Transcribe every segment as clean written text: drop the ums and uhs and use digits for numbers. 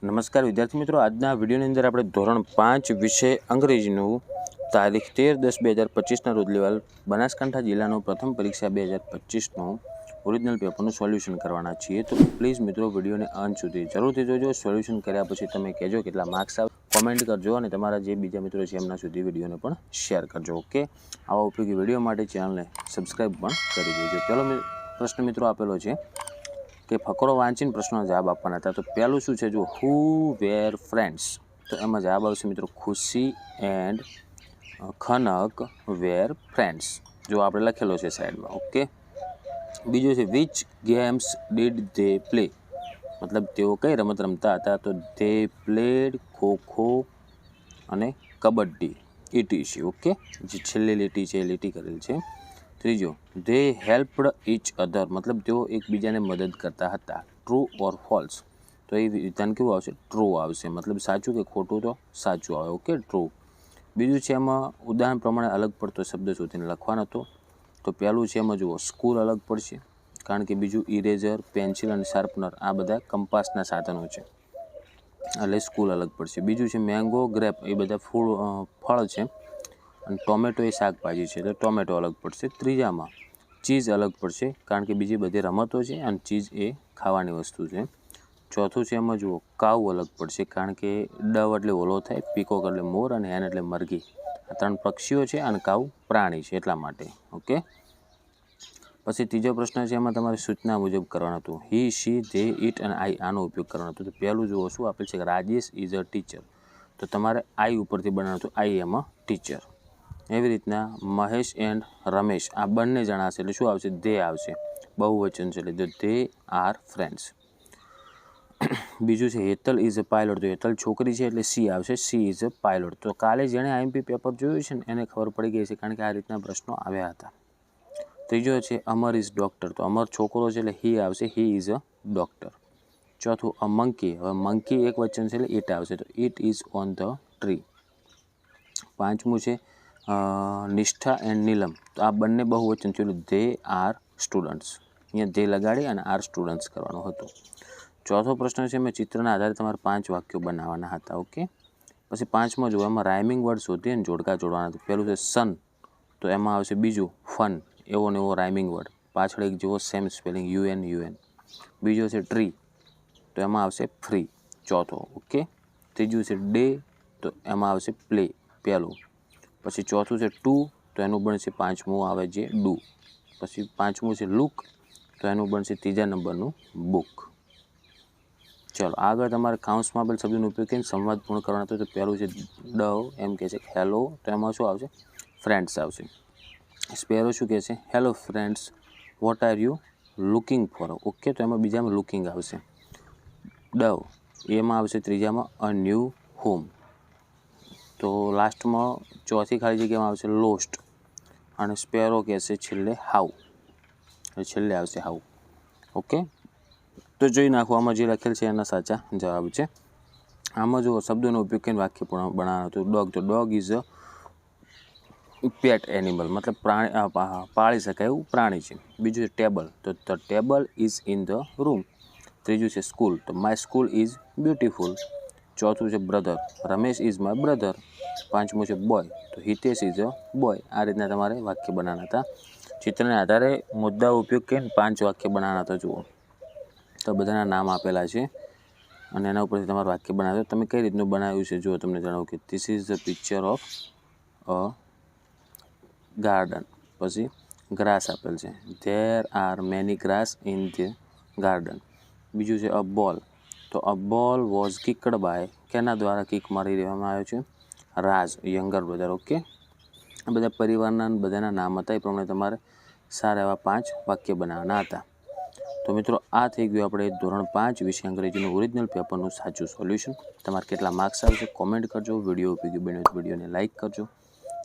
નમસ્કાર વિદ્યાર્થી મિત્રો, આજના વિડીયોની અંદર આપણે ધોરણ 5 વિષય અંગ્રેજીનું તારીખ 13/10/2025ના રોજ લેવાયેલ બનાસકાંઠા જિલ્લાનું પ્રથમ પરીક્ષા 2025નું ઓરિજિનલ પેપરનું સોલ્યુશન કરવાના છીએ. તો પ્લીઝ મિત્રો વિડીયોને અંત સુધી જરૂરથી જોજો. સોલ્યુશન કર્યા પછી તમે કહેજો કેટલા માર્ક્સ આવે, કોમેન્ટ કરજો અને તમારા જે બીજા મિત્રો છે એમના સુધી વિડીયોને પણ શેર કરજો. ઓકે, આવા ઉપયોગી વિડીયો માટે ચેનલને સબસ્ક્રાઈબ પણ કરી દેજો. પહેલો પ્રશ્ન મિત્રો આપેલો છે કે ફકરો વાંચીને પ્રશ્નનો જવાબ આપવાના હતા. તો પહેલું શું છે, જો હુ વેર ફ્રેન્ડ્સ, તો એમાં જવાબ આવશે મિત્રો ખુશી એન્ડ ખનક વેર ફ્રેન્ડ્સ, જો આપણે લખેલો છે સાઈડમાં. ઓકે, બીજું છે which games did they play, મતલબ તેઓ કઈ રમત રમતા હતા. તો ધે પ્લેડ ખોખો અને કબડ્ડી, ETC. ઓકે, જે છેલ્લી લીટી છે એ લીટી કરેલ છે. ત્રીજો, ધે હેલ્પડ ઇચ અધર, મતલબ તેઓ એકબીજાને મદદ કરતા હતા. ટ્રુ ઓર ફોલ્સ, તો એ વિધાન કેવું આવશે? ટ્રુ આવશે, મતલબ સાચું કે ખોટું? તો સાચું આવે. Okay, true. બીજું છે એમાં ઉદાહરણ પ્રમાણે અલગ પડતો શબ્દ શોધીને લખવાનો હતો. તો પહેલું છે એમાં જુઓ સ્કૂલ અલગ પડશે, કારણ કે બીજું ઇરેઝર, પેન્સિલ અને શાર્પનર આ બધા કંપાસના સાધનો છે, એટલે સ્કૂલ અલગ પડશે. બીજું છે મેંગો, ગ્રેપ એ બધા ફળ છે, અને ટોમેટો એ શાકભાજી છે, એટલે ટોમેટો અલગ પડશે. ત્રીજામાં ચીઝ અલગ પડશે, કારણ કે બીજી બધી રમતો છે અને ચીઝ એ ખાવાની વસ્તુ છે. ચોથું છે એમાં જુઓ કાઉ અલગ પડશે, કારણ કે ડવ એટલે ઓલો થાય, પીકોક એટલે મોર અને હેન એટલે મરઘી. આ ત્રણ પક્ષીઓ છે અને કાઉ પ્રાણી છે, એટલા માટે. ઓકે, પછી ત્રીજો પ્રશ્ન છે એમાં તમારે સૂચના મુજબ કરવાનું હતું. હી, શી, ધે, ઇટ અને આઈ આનો ઉપયોગ કરવાનો હતો. તો પહેલું જુઓ શું આપેલ છે, રાજેશ ઇઝ અ ટીચર, તો તમારે આઈ ઉપરથી બનાવવાનું હતું, આઈ એમ અ ટીચર. એવી રીતના મહેશ એન્ડ રમેશ આ બંને જણા છે, એટલે શું આવશે? ધે આવશે, બહુવચન છે એટલે ધે આર ફ્રેન્ડ્સ. બીજું છે હેતલ ઇઝ અ પાયલોટ, તો હેતલ છોકરી છે એટલે સી આવશે, સી ઇઝ અ પાયલોટ. તો કાલે જેણે IMP પેપર જોયું છે ને એને ખબર પડી ગઈ છે, કારણ કે આ રીતના પ્રશ્નો આવ્યા હતા. ત્રીજો છે અમર ઇઝ ડૉક્ટર, તો અમર છોકરો છે એટલે હી આવશે, હી ઇઝ અ ડૉક્ટર. ચોથું અ મંકી, હવે મંકી એક વચન છે એટલે ઇટ આવશે, તો it is on the tree. પાંચમું છે નિષ્ઠા એન્ડ નીલમ, તો આ બંને બહુવચન છે એટલે ધે આર સ્ટુડન્ટ્સ, અહીંયા ધે લગાડી અને આર સ્ટુડન્ટ્સ કરવાનું હતું. ચોથો પ્રશ્ન છે મેં ચિત્રના આધારે તમારે 5 વાક્યો બનાવવાના હતા. ઓકે, પછી પાંચમો જો એમાં રાઇમિંગ વર્ડ શોધી અને જોડકા જોડવાના હતા. પહેલું છે સન, તો એમાં આવશે બીજું ફન, એવો ને એવો રાઇમિંગ વર્ડ, પાછળ એક જેવો સેમ સ્પેલિંગ UN. બીજો છે ટ્રી, તો એમાં આવશે ફ્રી, ચોથો. ઓકે, ત્રીજું છે ડે, તો એમાં આવશે પ્લે, પહેલું. પછી ચોથું છે ટુ, તો એનું બનશે પાંચમું આવે જે ડુ. પછી પાંચમું છે લુક, તો એનું બનશે ત્રીજા નંબરનું બુક. ચલો આગળ તમારે કાઉન્સમાં આપેલ શબ્દનો ઉપયોગ કરીને સંવાદ પૂર્ણ કરવાનો હતો. તો પહેલું છે ડવ, એમ કહે છે હેલો, તો એમાં શું આવશે? ફ્રેન્ડ્સ આવશે. સ્પેરો શું કહે છે? Hello friends, what are you looking for. Okay, તો એમાં બીજામાં લુકિંગ આવશે. ડવ એમાં આવશે ત્રીજામાં અ ન્યૂ હોમ. તો લાસ્ટમાં ચોથી ખાલી જગ્યામાં આવશે લોસ્ટ, અને સ્પેરો કહેશે છેલ્લે હાઉ, છેલ્લે આવશે હાઉ. ઓકે, તો જોઈ નાખો આમાં જે લખેલ છે એના સાચા જવાબ છે. આમાં જો શબ્દોનો ઉપયોગ કરીને વાક્ય પણ બનાવવાનું હતું. ડોગ, તો dog is a pet animal, મતલબ પ્રાણી, પાળી શકાય એવું પ્રાણી છે. બીજું છે ટેબલ, તો the table is in the room. ત્રીજું છે સ્કૂલ, તો માય સ્કૂલ ઇઝ બ્યુટીફુલ. ચોથું છે brother, Ramesh is my brother. પાંચમું છે બોય, તો હિતેશ ઇઝ અ બોય. આ રીતના તમારે વાક્ય બનાવવાના હતા. ચિત્રના આધારે મુદ્દાઓ ઉપયોગ કરીને 5 વાક્ય બનાવવાના હતા. જુઓ તો બધાના નામ આપેલા છે અને એના ઉપરથી તમારું વાક્ય બનાવ્યું. તમે કઈ રીતનું બનાવ્યું છે જો તમને જણાવું કે this is the picture of a garden. પછી ગ્રાસ આપેલ છે, there are many grass in the garden. બીજું છે અ બોલ, તો અ બોલ વોઝ કિકડ બાય, કેના દ્વારા કિક મારી દેવામાં આવ્યો છે? રાજ, યંગર બ્રધર. ઓકે, આ બધા પરિવારના બધાના નામ હતા, એ પ્રમાણે તમારે સારા એવા 5 વાક્ય બનાવવાના હતા. તો મિત્રો આ થઈ ગયું આપણે ધોરણ 5 વિષય અંગ્રેજીનું ઓરિજિનલ પેપરનું સાચું સોલ્યુશન. તમારે કેટલા માર્ક્સ આવશે કોમેન્ટ કરજો. વિડીયો ઉપયોગી બન્યો તો વિડીયોને લાઇક કરજો,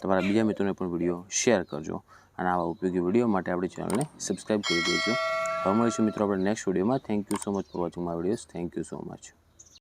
તમારા બીજા મિત્રોને પણ વિડીયો શેર કરજો, અને આવા ઉપયોગી વિડીયો માટે આપણી ચેનલને સબસ્ક્રાઈબ કરી દેજો. હવે મળીશું મિત્રો આપણે નેક્સ્ટ વિડીયોમાં. Thank you so much for watching my videos. Thank you so much.